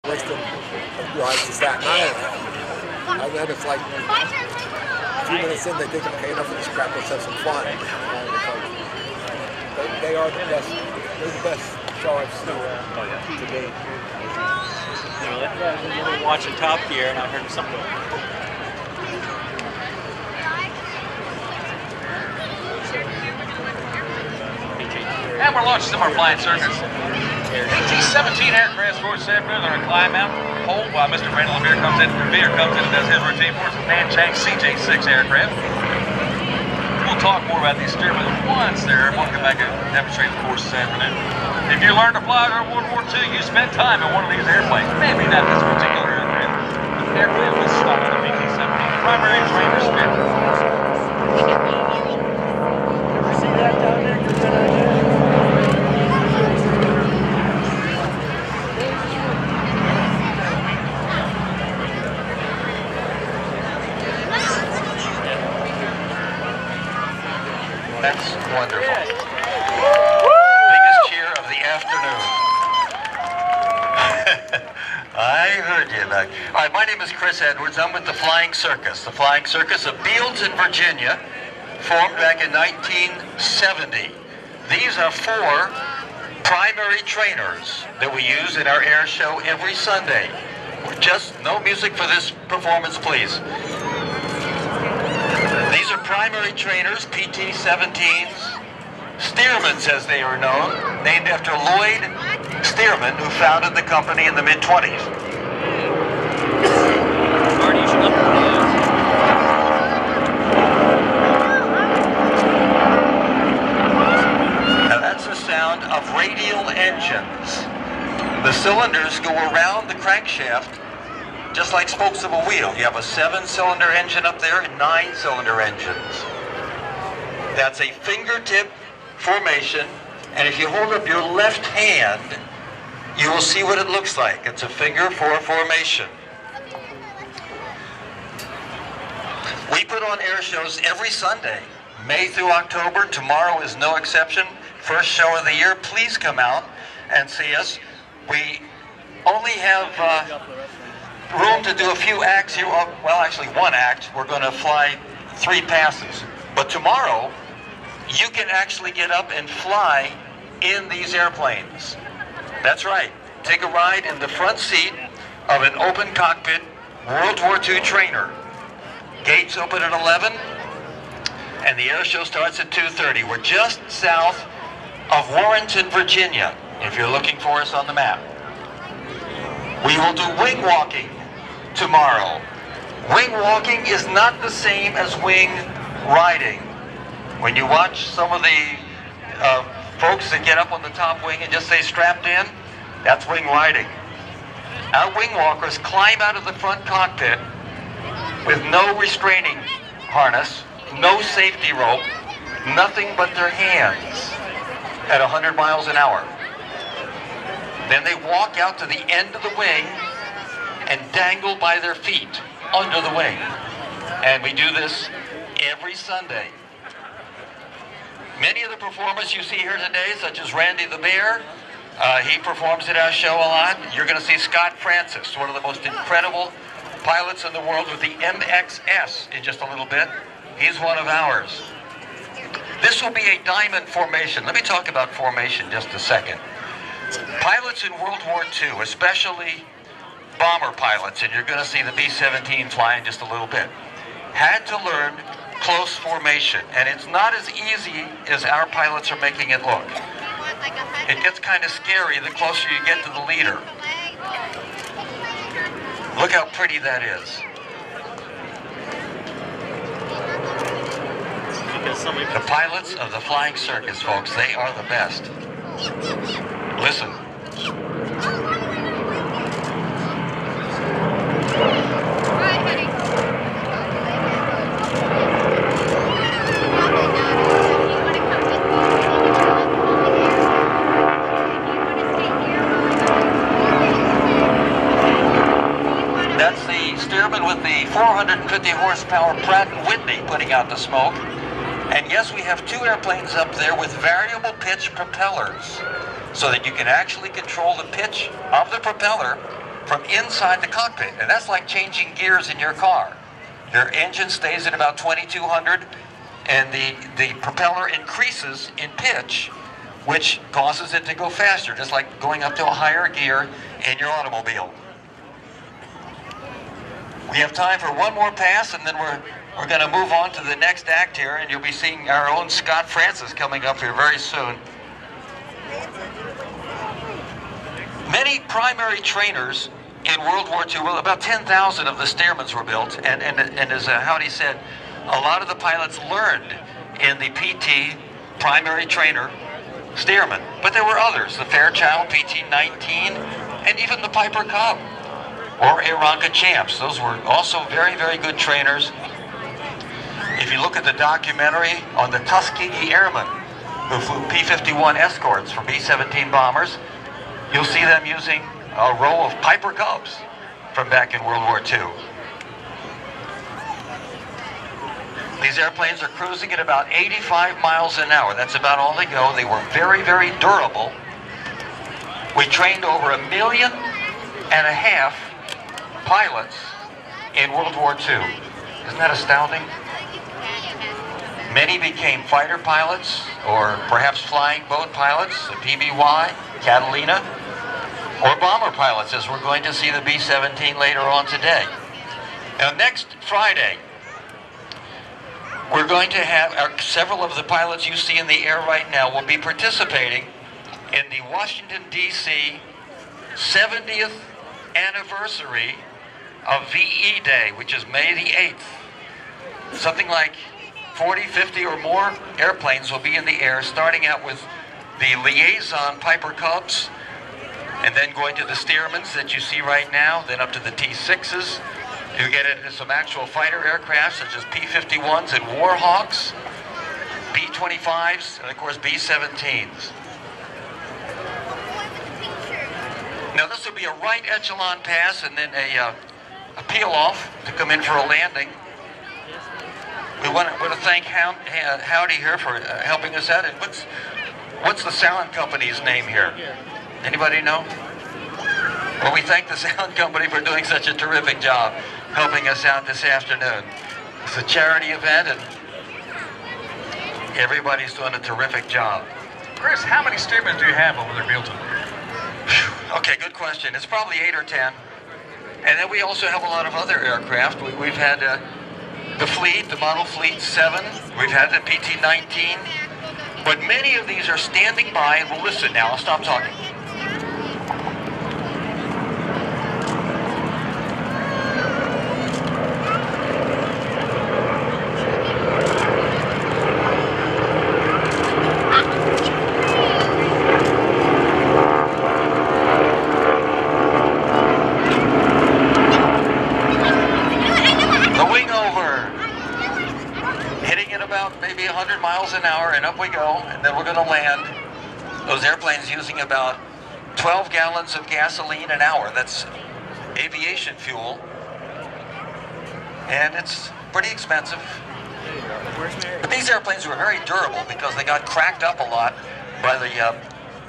Western rides to Staten Island. And then it's like, a few minutes in, they think, okay, enough of this crap, let's have some fun. And it's like, they are the best. They're the best show I've seen to date. You know, I'm watching Top Gear, and I heard something. And we're launching some of our Flying Circus. PT-17 aircraft for Stearmans are a climb out pole while Mr. Randall Revere comes in and does his routine for us. Van Chang's CJ-6 aircraft. We'll talk more about these Stearmans once they're able to come back and demonstrate the course this afternoon. If you learned to fly during World War II, you spent time in one of these airplanes. Maybe not this particular aircraft. The aircraft was stopped in the PT-17 primary trainer spin. See that down there? That's wonderful. Biggest cheer of the afternoon. I heard you back. All right, my name is Chris Edwards. I'm with the Flying Circus. The Flying Circus of Bealeton, Virginia, formed back in 1970. These are 4 primary trainers that we use in our air show every Sunday. Just no music for this performance, please. These are primary trainers, PT-17s, Stearmans as they are known, named after Lloyd Stearman, who founded the company in the mid-20s. Now that's the sound of radial engines. The cylinders go around the crankshaft just like spokes of a wheel. You have a 7-cylinder engine up there and 9-cylinder engines. That's a fingertip formation, and if you hold up your left hand, you will see what it looks like. It's a finger 4 formation. We put on air shows every Sunday, May through October. Tomorrow is no exception. First show of the year. Please come out and see us. We only have room to do a few acts here. Well, actually 1 act. We're going to fly 3 passes. But tomorrow, you can actually get up and fly in these airplanes. That's right. Take a ride in the front seat of an open cockpit World War II trainer. Gates open at 11, and the air show starts at 2:30. We're just south of Warrenton, Virginia, if you're looking for us on the map. We will do wing walking tomorrow. Wing walking is not the same as wing riding. When you watch some of the folks that get up on the top wing and just stay strapped in, that's wing riding. Our wing walkers climb out of the front cockpit with no restraining harness, no safety rope, nothing but their hands at 100 miles an hour. Then they walk out to the end of the wing and dangle by their feet under the wing. And we do this every Sunday. Many of the performers you see here today, such as Randy the Bear, he performs at our show a lot. You're going to see Scott Francis, one of the most incredible pilots in the world with the MXS in just a little bit. He's one of ours. This will be a diamond formation. Let me talk about formation just a second. Pilots in World War II, especially bomber pilots, and you're going to see the B-17 fly in just a little bit, had to learn close formation, and it's not as easy as our pilots are making it look. It gets kind of scary the closer you get to the leader. Look how pretty that is. The pilots of the Flying Circus, folks, they are the best. Listen. That's the Stearman with the 450 horsepower Pratt & Whitney putting out the smoke. And yes, we have 2 airplanes up there with variable pitch propellers, so that you can actually control the pitch of the propeller from inside the cockpit. And that's like changing gears in your car. Your engine stays at about 2200, and the propeller increases in pitch, which causes it to go faster, just like going up to a higher gear in your automobile. We have time for one more pass, and then we're going to move on to the next act here, and you'll be seeing our own Scott Francis coming up here very soon. Many primary trainers in World War II, well, about 10,000 of the Stearmans were built, and as Howdy said, a lot of the pilots learned in the PT primary trainer Stearman. But there were others, the Fairchild PT-17, and even the Piper Cub, or Aeronca Champs. Those were also very, very good trainers. If you look at the documentary on the Tuskegee Airmen, who flew P-51 escorts for B-17 bombers, you'll see them using a row of Piper Cubs from back in World War II. These airplanes are cruising at about 85 miles an hour. That's about all they go. They were very, very durable. We trained over 1.5 million pilots in World War II. Isn't that astounding? Many became fighter pilots, or perhaps flying boat pilots, the PBY, Catalina, or bomber pilots, as we're going to see the B-17 later on today. Now, next Friday, we're going to have several of the pilots you see in the air right now will be participating in the Washington, D.C. 70th anniversary of VE Day, which is May the 8th. Something like 40, 50 or more airplanes will be in the air, starting out with the Liaison Piper Cubs, and then going to the Stearmans that you see right now, then up to the T-6s. You get into some actual fighter aircraft, such as P-51s and Warhawks, B-25s, and of course B-17s. Now this will be a right echelon pass and then a peel off to come in for a landing. We want to thank Howdy here for helping us out. And what's the sound company's name here? Anybody know? Well, we thank the sound company for doing such a terrific job helping us out this afternoon. It's a charity event, and everybody's doing a terrific job. Chris, how many Stearmans do you have over there, Bealeton? Okay, good question. It's probably 8 or 10. And then we also have a lot of other aircraft. We've had the fleet, the Model Fleet 7. We've had the PT-19. But many of these are standing by and will listen now. I'll stop talking. Maybe 100 miles an hour, and up we go, and then we're going to land. Those airplanes using about 12 gallons of gasoline an hour. That's aviation fuel, and it's pretty expensive. But these airplanes were very durable because they got cracked up a lot by the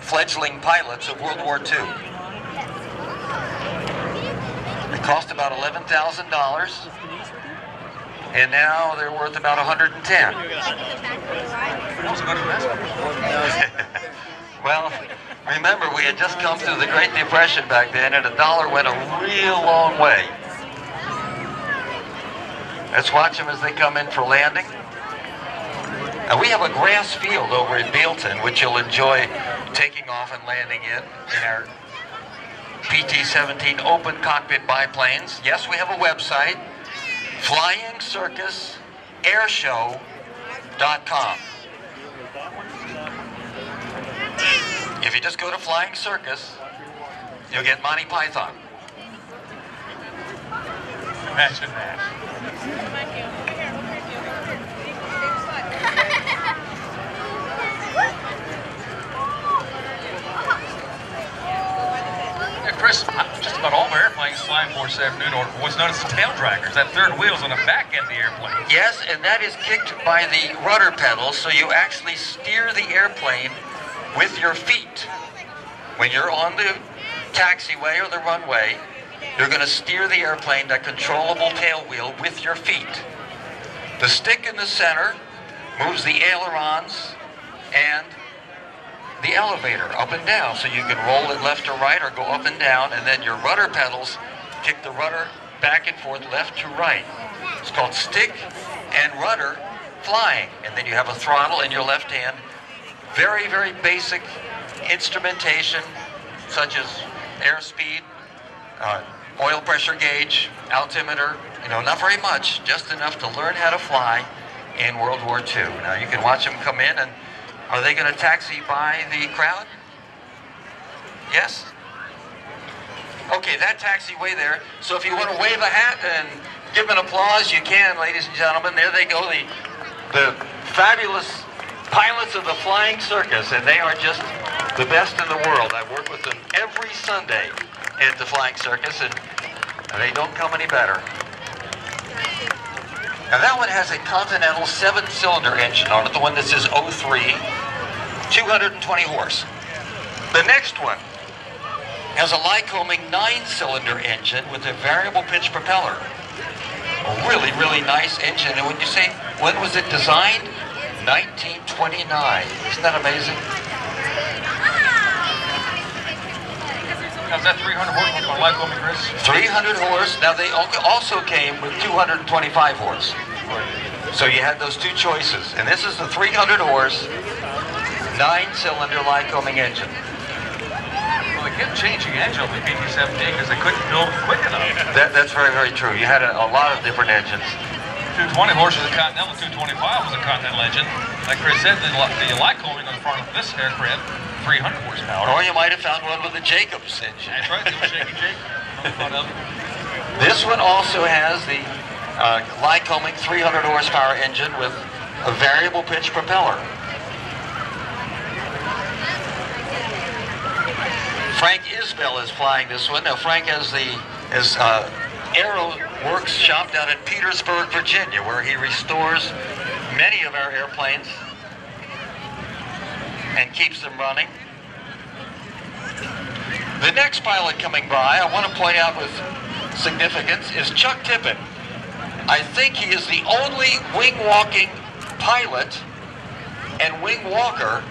fledgling pilots of World War II. They cost about $11,000. And now they're worth about 110. Well, remember, we had just come through the Great Depression back then, and a dollar went a real long way. Let's watch them as they come in for landing. Now, we have a grass field over in Bealeton, which you'll enjoy taking off and landing in our PT-17 open cockpit biplanes. Yes, we have a website. Flying Circus airshow.com. If you just go to Flying Circus, you'll get Monty Python. Imagine that. Chris, just about all of our airplanes flying for us this afternoon are what's known as the tail draggers. That third wheel's on the back end of the airplane. Yes, and that is kicked by the rudder pedals, so you actually steer the airplane with your feet. When you're on the taxiway or the runway, You're going to steer the airplane, that controllable tail wheel, with your feet. The stick in the center moves the ailerons and the elevator up and down, so you can roll it left or right or go up and down, and then your rudder pedals kick the rudder back and forth, left to right. It's called stick and rudder flying, and then you have a throttle in your left hand. Very, very basic instrumentation, such as airspeed, oil pressure gauge, altimeter, not very much, just enough to learn how to fly in World War II. Now you can watch them come in, and are they going to taxi by the crowd? Yes? Okay, that taxiway there. So if you want to wave a hat and give an applause, you can, ladies and gentlemen. There they go, the fabulous pilots of the Flying Circus, and they are just the best in the world. I work with them every Sunday at the Flying Circus, and they don't come any better. Now that one has a Continental 7-cylinder engine on it, the one that says 03, 220 horse. The next one has a Lycoming 9-cylinder engine with a variable pitch propeller. A really, really nice engine. And when you say, when was it designed? 1929. Isn't that amazing? How's that 300 horse on Lycoming, Chris? 300 horse. Now they also came with 225 horse. So you had those two choices. And this is the 300 horse, 9-cylinder Lycoming engine. Well, they kept changing engine on the PT-17 because they couldn't build them quick enough. That's very, very true. You had a lot of different engines. 220 horse was a Continental, 225 was a Continental engine. Like Chris said, the Lycoming on the front of this aircraft, 300 horsepower. Or you might have found one with a Jacobs engine. That's right, the Shaky Jake on the front of it. This one also has the Lycoming 300 horsepower engine with a variable pitch propeller. Frank Isbell is flying this one. Now Frank has his Aero Works shop down in Petersburg, Virginia, where he restores many of our airplanes and keeps them running. The next pilot coming by, I want to point out with significance, is Chuck Tippett. I think he is the only wing-walking pilot and wing walker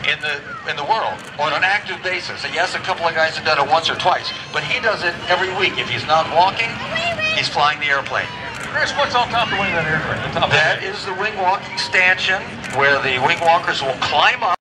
in the world on an active basis. And yes, a couple of guys have done it once or twice, but he does it every week. If he's not walking, he's flying the airplane. Chris, what's on top of the wing of that airplane? That is the wing walking stanchion, where the wing walkers will climb up.